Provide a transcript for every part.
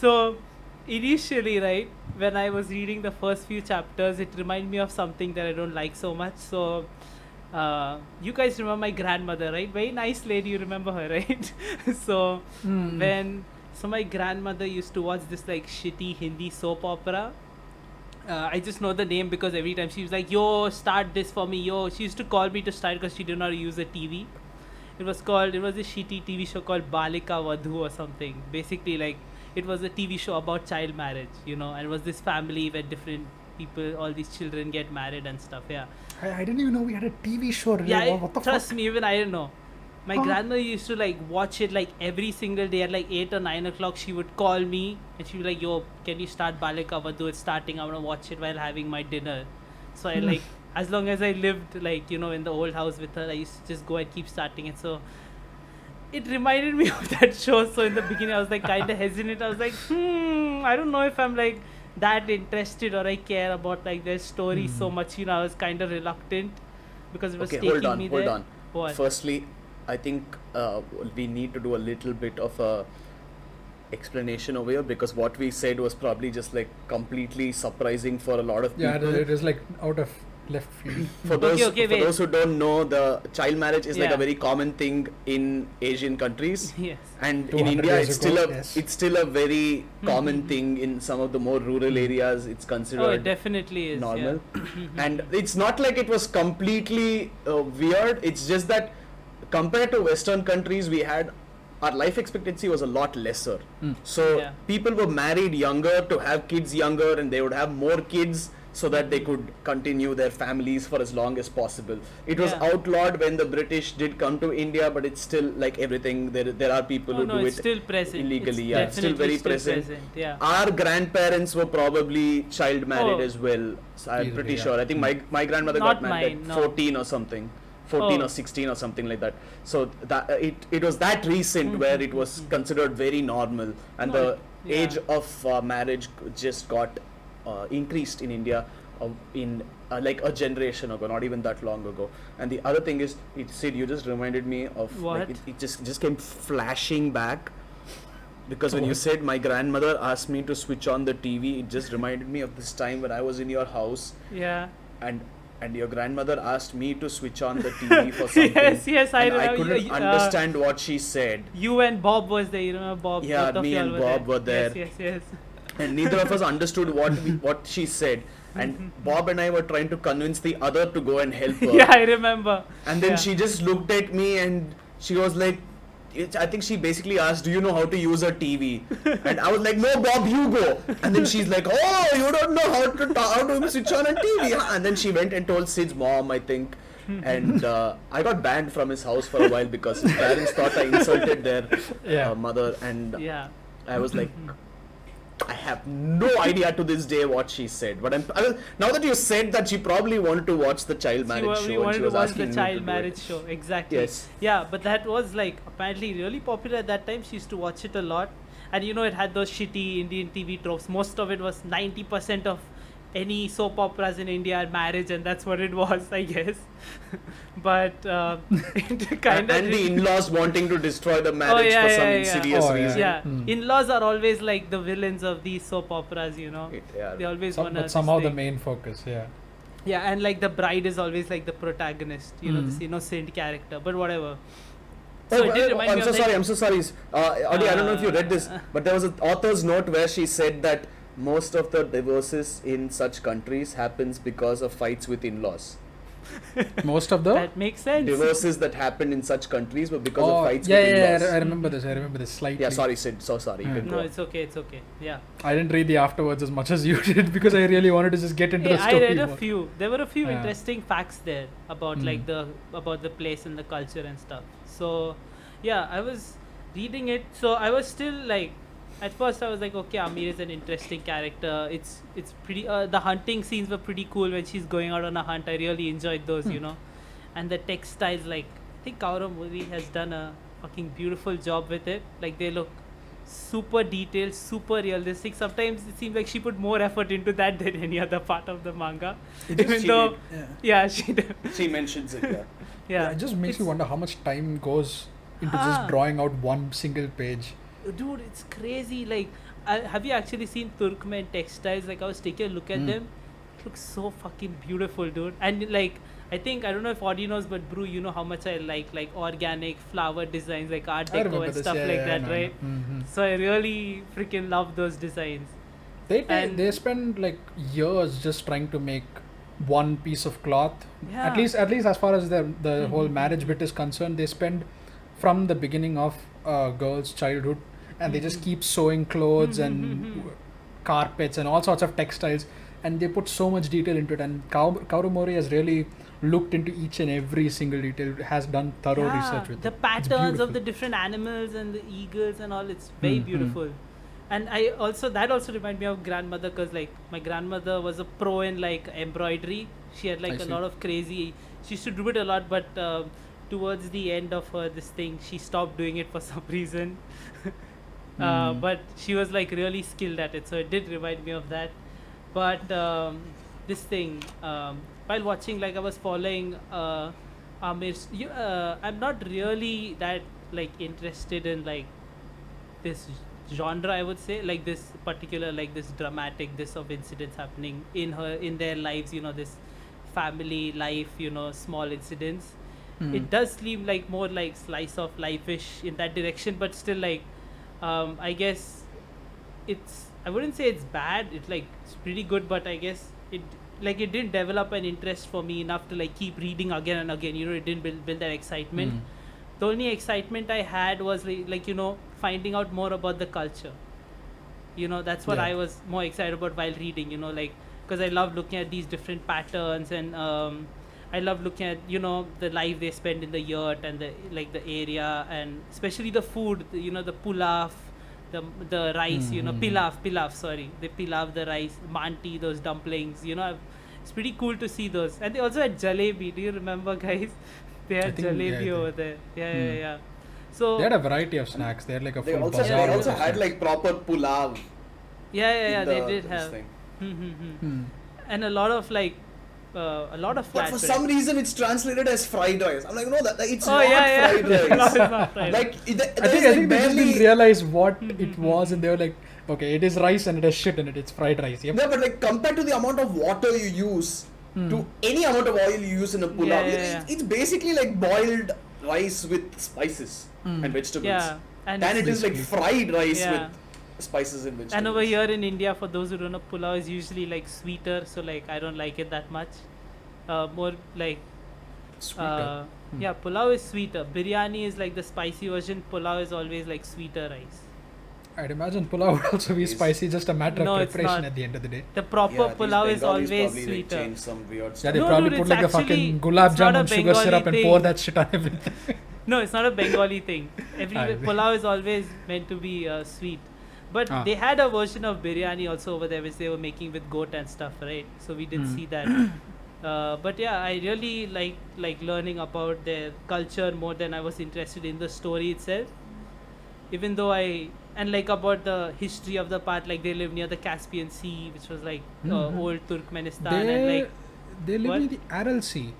So initially, right, when I was reading the first few chapters, it reminded me of something that I don't like so much. So you guys remember my grandmother, right? Very nice lady. You remember her, right? so Mm. when so my grandmother used to watch this like shitty Hindi soap opera. I just know the name because every time she was like, "Yo, start this for me, yo." She used to call me to start because she did not use a TV. It was a shitty TV show called Balika Vadhu or something. Basically, like it was a TV show about child marriage, and it was this family where different people, all these children get married and stuff. Yeah, I didn't even know we had a TV show. yeah. What the Trust fuck? me, even I don't know. My Huh? grandmother used to like watch it like every single day at like 8 or 9 o'clock. She would call me and she'd be like, "Yo, can you start Balika Vadhu? It's starting. I want to watch it while having my dinner." So I like, as long as I lived like in the old house with her, I used to just go and keep starting it. So it reminded me of that show. So in the beginning, I was like kind of hesitant. I was like, I don't know if I'm like that interested or I care about like their story so much. I was kind of reluctant because it was Okay, taking me hold there. on. What? Firstly, I think we need to do a little bit of a explanation over here, because what we said was probably just like completely surprising for a lot of Yeah, people. it is like out of left field. For those Okay, for wait. those who don't know, the child marriage is like Yeah. a very common thing in Asian countries, Yes. and in 200 India years it's ago, still yes. it's still a very common thing. In some of the more rural areas, it's Oh, it considered definitely is. normal. Yeah. And it's not like it was completely weird. It's just that compared to Western countries, our life expectancy was a lot lesser. So Yeah. people were married younger to have kids younger, and they would have more kids so that they could continue their families for as long as possible. It was Yeah. outlawed when the British did come to India, but it's still like everything. There are people Oh who no, do it's it still present. illegally. It's Yeah, it's still definitely very present. Yeah. Our grandparents were probably child married Oh. as well. So I'm Easily, pretty yeah. sure. I think my grandmother Not got married mine, at no. 14 or something. 14 Oh. or 16 or something like that. So that it was that recent where it was considered very normal, and No, the yeah. age of marriage just got increased in India in like a generation ago, not even that long ago. And the other thing is, Sid, you just reminded me of What? like it just came flashing back. Because when you What? said my grandmother asked me to switch on the TV, it just reminded me of this time when I was in your house, Yeah. and your grandmother asked me to switch on the TV for something. Yes, I and I remember. couldn't understand what she said, You and Bob was there. You remember Bob? Yeah, Both of me y'all and were Bob there. were there. Yes. and neither of us understood what she said. And Bob and I were trying to convince the other to go and help her. Yeah, I remember. And then Yeah. she just looked at me and she was like, I think she basically asked, "Do you know how to use a TV?" And I was like, "No, Bob, you go." And then she's like, "Oh, you don't know how to switch on a TV?" huh?" And then she went and told Sid's mom, I think. And I got banned from his house for a while because his parents thought I insulted their Yeah. mother. And Yeah. I was like, I have no idea to this day what she said. But now that you said that, she probably wanted to watch the child marriage We show. wanted And she to was watch asking the me child to do marriage it. show. Exactly. Yes. Yeah, but that was like apparently really popular at that time. She used to watch it a lot. And it had those shitty Indian TV tropes. Most of it was 90% of any soap operas in India are marriage, and that's what it was, I guess. But it kind of. And the in-laws wanting to destroy the marriage yeah, for some yeah, yeah. insidious Oh, yeah. reason. Yeah, Hmm. in-laws are always like the villains of these soap operas, Yeah. They always wanna. But somehow this the thing. main focus, yeah. Yeah, and like the bride is always like the protagonist, this innocent character. But whatever. So it did remind I'm me so of sorry. like, I'm so sorry. Audi, I don't know if you read this, but there was an author's note where she said that most of the divorces in such countries happens because of fights with in-laws. Most of the that makes sense. Divorces that happened in such countries were because of fights yeah, with yeah, in-laws. I remember this slightly. Yeah, sorry, Sid. So sorry. You can No, go. it's okay. It's okay. Yeah. I didn't read the afterwards as much as you did because I really wanted to just get into Hey, the I story read a more. few. There were a few Yeah. interesting facts there about like about the place and the culture and stuff. So, yeah, I was reading it. So I was still like, at first I was like, okay, Amir is an interesting character. It's pretty. The hunting scenes were pretty cool when she's going out on a hunt. I really enjoyed those, And the textiles, like I think Kaurav movie has done a fucking beautiful job with it. Like they look super detailed, super realistic. Sometimes it seems like she put more effort into that than any other part of the manga. Even She though, did. yeah, she did. She mentions it. Yeah. Yeah, It just makes It's- you wonder how much time goes into Ah. just drawing out one single page. Dude, it's crazy. Like have you actually seen Turkmen textiles? Like I was taking a look at Mm. them. It looks so fucking beautiful, dude. And like I think I don't know if Audi knows, but Brew, you know how much I like organic flower designs, like Art I Deco remember and this. stuff Yeah, like yeah, that, I know, I right? know. Mhm. So I really freaking love those designs. And- They spend like years just trying to make one piece of cloth. Yeah. At least as far as the whole Mhm, marriage mhm. bit is concerned, they spend from the beginning of a girl's childhood, and they just Mhm. keep sewing clothes Mhm, and mhm. carpets and all sorts of textiles, and they put so much detail into it. And Kaoru Mori has really looked into each and every single detail, has done thorough Yeah, research with the it. It's patterns of beautiful. the different animals and the eagles and all. It's very Mhm. beautiful. And that also remind me of grandmother, because like my grandmother was a pro in like embroidery. She had like I a see. lot of crazy. She used to do it a lot, but towards the end of her this thing, she stopped doing it for some reason. Mm. But she was like really skilled at it, so it did remind me of that. But this thing, while watching, like I was following Amir's. I'm not really that like interested in like this genre, I would say, like this particular, like this dramatic, this of incidents happening in their lives, this family life, small incidents. Mm. It does seem like more like slice of life-ish in that direction, but still like I guess I wouldn't say it's bad, it's pretty good, but I guess it didn't develop an interest for me enough to like keep reading again and again. It didn't build that excitement. Mm. The only excitement I had was finding out more about the culture. That's what Yeah. I was more excited about while reading. Because I love looking at these different patterns, and I love looking at the life they spend in the yurt and the area, and especially the food. The pulaf, the rice. Mhm. Pilaf. Sorry, the pilaf, the rice, manti, those dumplings. It's pretty cool to see those. And they also had jalebi. Do you remember, guys? They had think, yeah, jalebi they- over there. Yeah. Hmm. Yeah. So They had a variety of snacks. They had like a They full also, bazaar. they with also the had snacks. like proper pulav. yeah. in They the- did this have. thing. Hmm. And a lot of But for flatbread. some reason, it's translated as fried rice. I'm like, no, it's Oh, not yeah. fried No, rice. it's not fried. Like, I think they just didn't realize what it was, and they were like, okay, it is rice and it has shit in it. It's fried rice. Yep. no, but like compared to the amount of water you use to any amount of oil you use in a pulao, Yeah. it's basically like boiled rice with spices and vegetables. Yeah. And Then it's- it is like fried rice Yeah. with spices and vegetables. And over here in India, for those who don't know, pulao is usually like sweeter, so like I don't like it that much. More like Sweeter. yeah, pulao is sweeter. Biryani is like the spicy version. Pulao is always like sweeter rice. I'd imagine pulao would also be Is- spicy, just a matter No, of it's preparation not. at the end of the day. The proper Yeah, these pulao is Bengalis always probably, like, sweeter. change some weird Yeah, stuff. they No, probably dude, put it's like the actually- fucking gulab it's not a jamun sugar Bengali syrup and thing. pour that shit on everything. No, it's not a Bengali thing. Every Ah, pulao is always meant to be sweet. But Ah. they had a version of biryani also over there, which they were making with goat and stuff, right? So we did see that. But yeah, I really like learning about their culture more than I was interested in the story itself. Even though about the history of the part, like they live near the Caspian Sea, which was like old Turkmenistan, and They, like they live what? in the Aral Sea.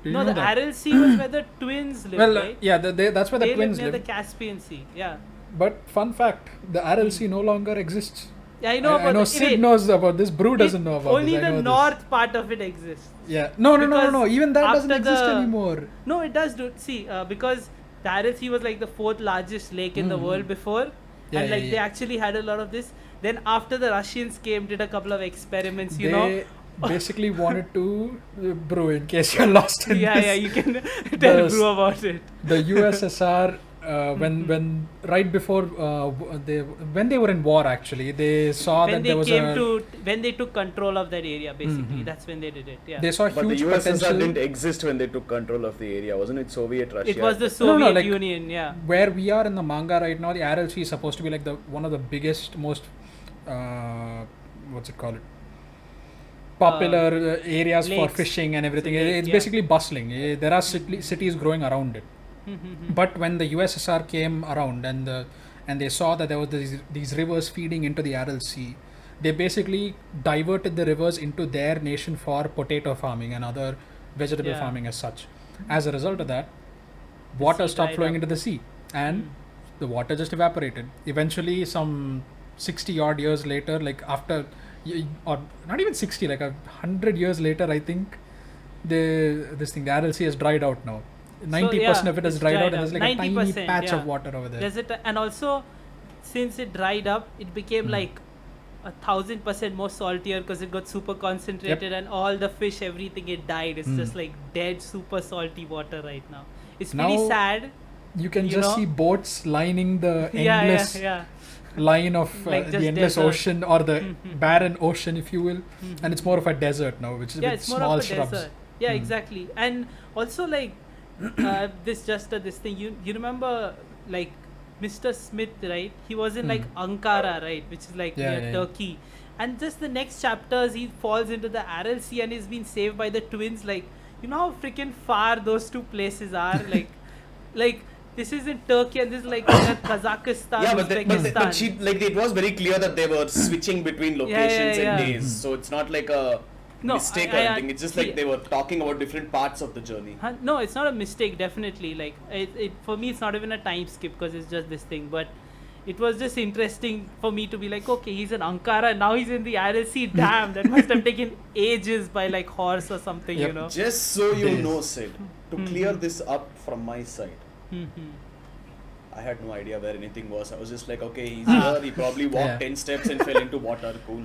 Do you no, know the that? Aral Sea was where the twins lived, Well, right? yeah, that's where They the twins live near live. the Caspian Sea. Yeah. But fun fact, the Aral Sea no longer exists. Yeah, I know. I know Sid knows about this. Brew doesn't know about only this. I know the this. north part of it exists. Yeah. No. Because Even that doesn't after exist the- anymore. No, it does do. See, because the Aral Sea was like the fourth largest lake in the world before, Yeah, and yeah, like they yeah. actually had a lot of this. Then after the Russians came, did a couple of experiments, They basically wanted to brew, in case you're lost in yeah, this. yeah, you can tell The Brew about it. The USSR, when right before when they were in war, actually, they saw When that they there was when they took control of that area, basically, Mhm. that's when they did it. Yeah. they saw But the huge USSR potential didn't exist when they took control of the area, wasn't it? Soviet Russia. It was the No, Soviet like- Union. Yeah. where we are in the manga right now. The Aral Sea is supposed to be like the one of the biggest, most what's it called? Popular areas for lakes. fishing and everything. It's a lake, It's yeah. basically bustling. There are cities growing around it. But when the USSR came around and they saw that there was these rivers feeding into the Aral Sea, they basically diverted the rivers into their nation for potato farming and other vegetable Yeah. farming as such. As a result of that, water sea stopped dried flowing up. into the sea, and the water just evaporated. Eventually, some 60 odd years later, like after, or not even 60, like 100 years later, I think the RLC has dried out now. 90% of it has it's dried out, and there's like a tiny 90%, patch yeah. of water over there. There's it, and also since it dried up, it became like 1,000% more saltier because it got super concentrated, and all the fish, everything, it died. It's just like dead, super salty water right now. It's pretty Now, sad. You can you just know? see boats lining the Yeah, endless yeah. line of Like just the endless desert. ocean, or the barren ocean, if you will. And it's more of a desert now, which is Yeah, with it's more small of a shrubs. desert. Yeah, exactly. And also like this thing. You remember like Mr. Smith, right? He was in like Ankara, right, which is like near Turkey. And just the next chapters, he falls into the Aral Sea and is being saved by the twins. Like, you know how freaking far those two places are? like this is in Turkey and this is like Kazakhstan, Yeah, Uzbekistan. but she, like, it was very clear that they were switching between locations yeah. and days, so it's not like a mistake or anything. It's just like they were talking about different parts of the journey. No, it's not a mistake, definitely. Like it for me, it's not even a time skip because it's just this thing. But it was just interesting for me to be like, okay, he's in Ankara, now he's in the RLC. Damn, that must have taken ages by like horse or something, you know. Just so you know, Sid, to clear this up from my side, I had no idea where anything was. I was just like, okay, he's here. He probably walked 10 steps and fell into water. Cool.